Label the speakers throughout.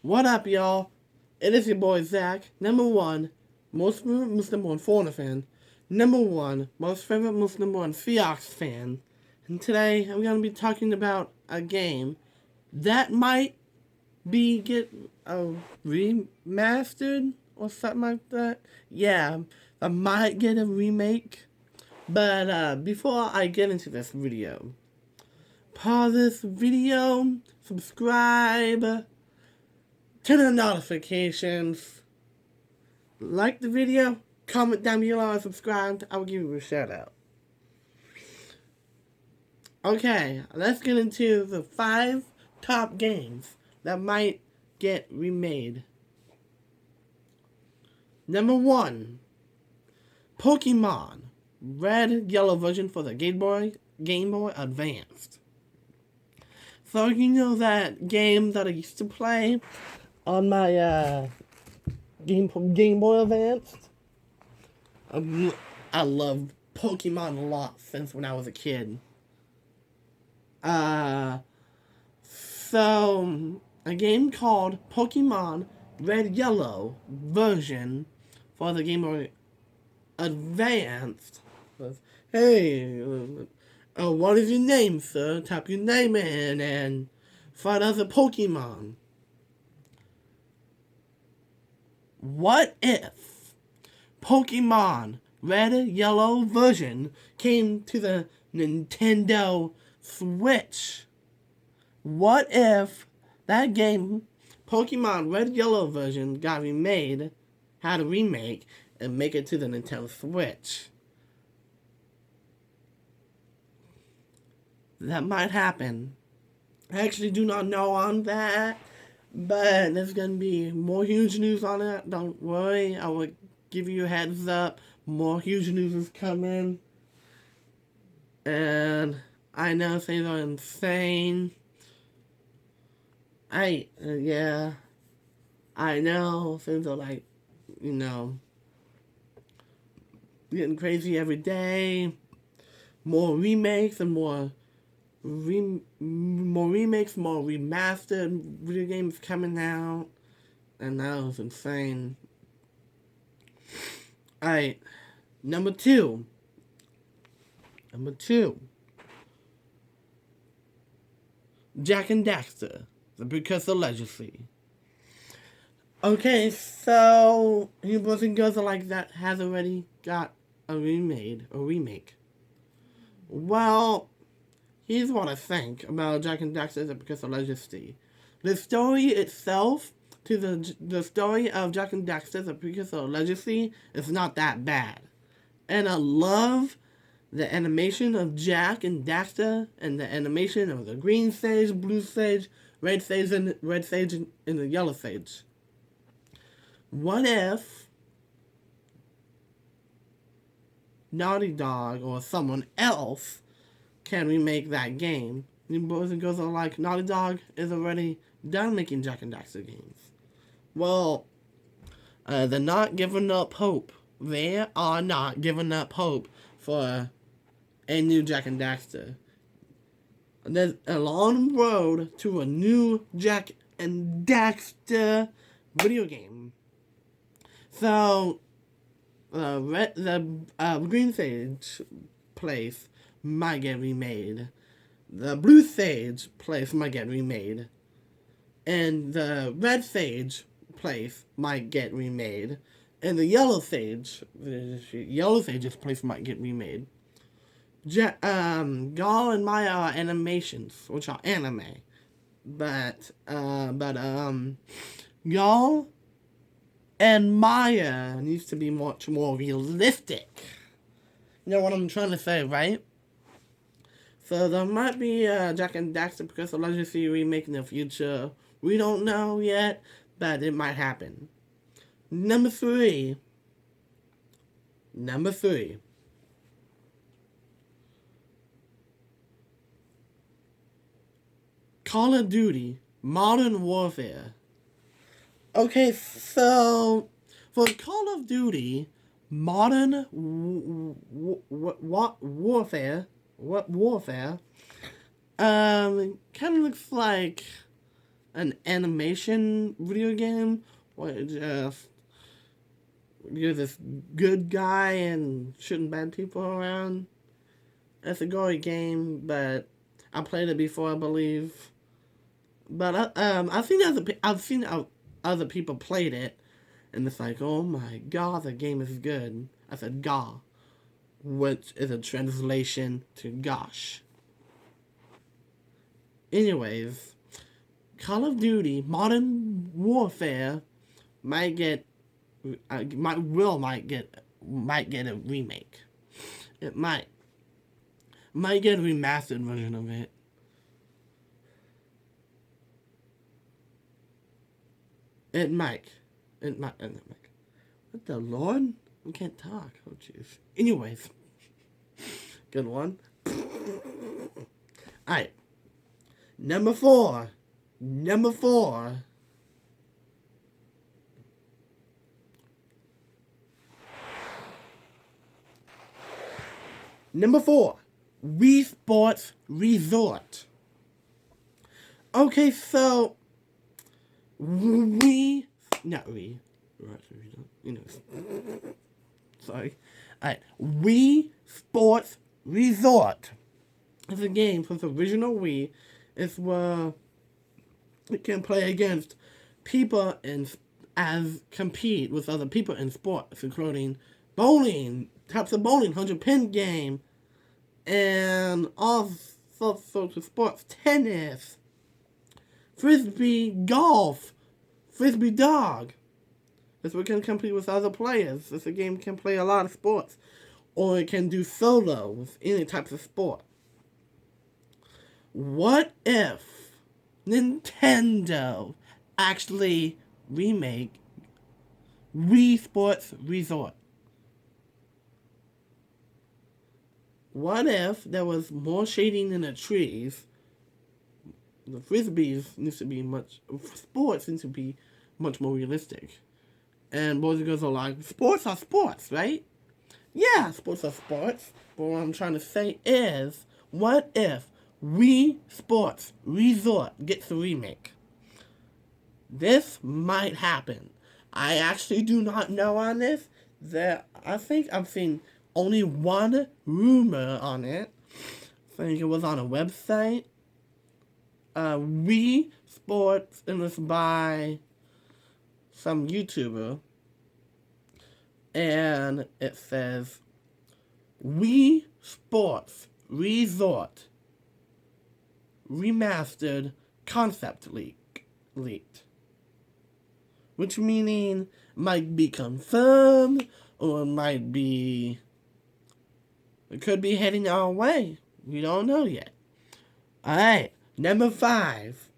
Speaker 1: What up, y'all? It is your boy Zach, number one, most favorite Muslim born foreigner fan, number one, most favorite Muslim born Seahawks fan, and today I'm going to be talking about a game that might be get remastered or something like that. Yeah, I might get a remake, but before I get into this video, pause this video, subscribe, turn on notifications, like the video, comment down below, and subscribe. I will give you a shout out. Okay, let's get into the 5 top games that might get remade. Number 1, Pokemon Red Yellow version for the Game Boy Advanced. So you know that game that I used to play on my Game Boy Advanced? I love Pokemon a lot since when I was a kid. So a game called Pokemon Red Yellow version for the Game Boy Advanced was, hey, what is your name, sir? Type your name in and find other Pokemon. What if Pokemon Red Yellow version came to the Nintendo Switch? What if that game, Pokemon Red Yellow version, got remade, had a remake, and make it to the Nintendo Switch? That might happen. I actually do not know on that, but there's going to be more huge news on it. Don't worry, I will give you a heads up. More huge news is coming. And I know things are insane. Yeah. I know things are like, getting crazy every day. More remakes and more remakes, more remastered video games coming out, and that was insane. Alright, number two, Jak and Daxter, the Precursor Legacy. Okay, so you boys and girls are like that has already got a remake. Well, here's what I think about Jak and Daxter the Precursor Legacy. The story itself, the story of Jak and Daxter the Precursor Legacy, is not that bad. And I love the animation of Jak and Daxter, and the animation of the green sage, blue sage, red sage, and the yellow sage. What if Naughty Dog or someone else can remake that game? You boys and girls are like, Naughty Dog is already done making Jak and Daxter games. Well, they're not giving up hope. They are not giving up hope for a new Jak and Daxter. There's a long road to a new Jak and Daxter video game. So, the green sage place might get remade. The blue sage place might get remade. And the red sage place might get remade. And the yellow sage's place might get remade. Gall and Maya are animations, which are anime. But Gall and Maya needs to be much more realistic. You know what I'm trying to say, right? So there might be Jak and Daxter Precursor Legacy remake in the future. We don't know yet, but it might happen. Number three. Call of Duty Modern Warfare. Okay, so for Call of Duty Modern Warfare, kind of looks like an animation video game where it just you're this good guy and shooting bad people around. It's a gory game, but I played it before, I believe. But I've seen other people played it, and it's like, oh my god, the game is good. I said "ga," which is a translation to "gosh." Anyways, Call of Duty Modern Warfare might get might get a remake. It might get a remastered version of it. It might. What the Lord? I can't talk. Oh jeez. Anyways, good one. Alright. Number four. Number 4. Wii Sports Resort. Okay, so not we. Anyways, sorry. Alright, Wii Sports Resort. It's a game from the original Wii. It's where it can play against people and as compete with other people in sports, including bowling, types of bowling, 100-pin game, and all sorts of sports, tennis, frisbee, golf, frisbee dog. This one can compete with other players. This game can play a lot of sports, or it can do solo with any types of sport. What if Nintendo actually remake Wii Sports Resort? What if there was more shading in the trees? The frisbees sports needs to be much more realistic. And boys and girls are like, sports are sports, right? Yeah, sports are sports. But what I'm trying to say is, what if Wii Sports Resort gets a remake? This might happen. I actually do not know on this. I think I've seen only one rumor on it. I think it was on a website. Wii Sports, and it's by some YouTuber. And it says, Wii Sports Resort Remastered concept leaked. Which meaning might be confirmed, or it could be heading our way. We don't know yet. Alright, number 5.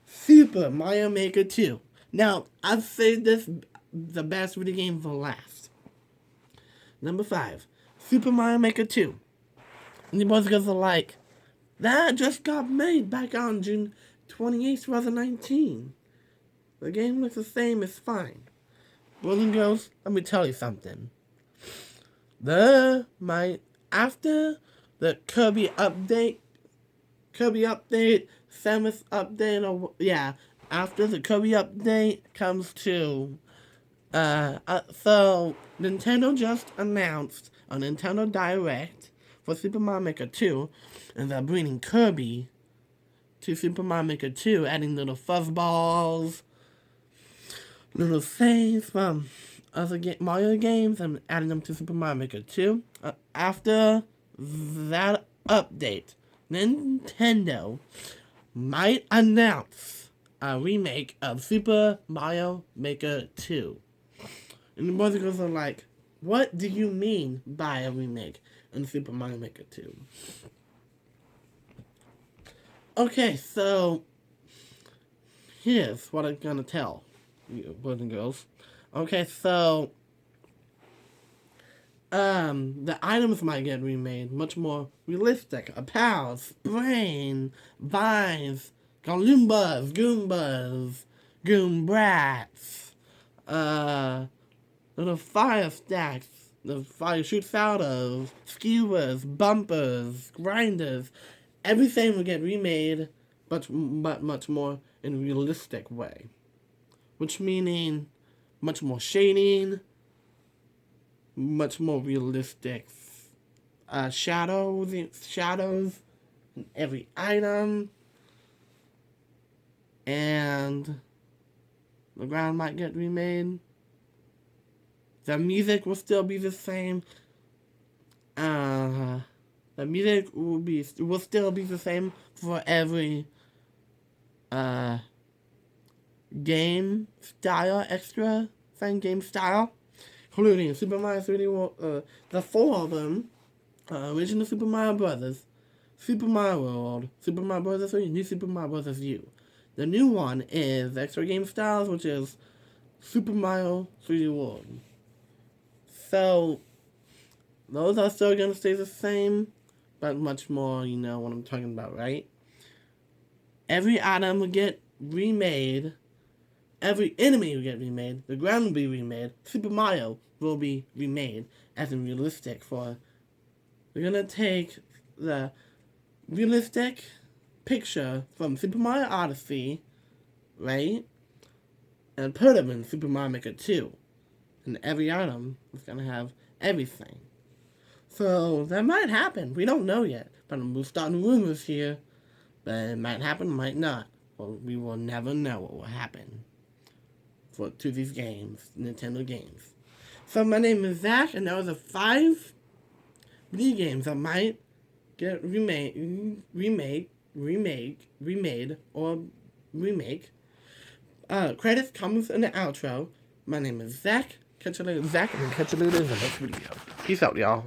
Speaker 1: Super Mario Maker 2. Now, I've saved the best video game for last. Number 5. Super Mario Maker 2. And the boys and girls are like, that just got made back on June 28th, 2019. The game looks the same, it's fine. Boys and girls, let me tell you something. After the Kirby update, Samus update, after the Kirby update comes to, so Nintendo just announced a Nintendo Direct for Super Mario Maker 2, and they're bringing Kirby to Super Mario Maker 2, adding little fuzzballs, little things from other Mario games, and adding them to Super Mario Maker 2. After that update, Nintendo might announce a remake of Super Mario Maker 2. And the boys and girls are like, what do you mean by a remake in Super Mario Maker 2? Okay, so here's what I'm gonna tell you, boys and girls. Okay, so the items might get remade, much more realistic. A pal, Sprain, Vines, Goombas, Goombrats, little fire stacks, the fire shoots out of, skewers, bumpers, grinders, everything will get remade, but much more in a realistic way. Which meaning much more shading, much more realistic shadows in every item, and the ground might get remade. The music will still be the same. The music will still be the same for every game style game style, including Super Mario 3D World, the four of them, original Super Mario Brothers, Super Mario World, Super Mario Bros. 3, New Super Mario Bros. U. The new one is extra game styles, which is Super Mario 3D World. So, those are still going to stay the same, but much more, you know what I'm talking about, right? Every item will get remade. Every enemy will get remade. The ground will be remade. Super Mario will be remade as in realistic for... We're going to take the realistic picture from Super Mario Odyssey, right? And put them in Super Mario Maker 2. And every item is going to have everything. So, that might happen. We don't know yet. But we're starting rumors here. But it might happen, might not. Well, we will never know what will happen to these games, Nintendo games. So, my name is Zach, and those are 5 video games that might get remade, or remake. Credits comes in the outro. My name is Zach. Catch you later, Zach, and catch you later in the next video. Peace out, y'all.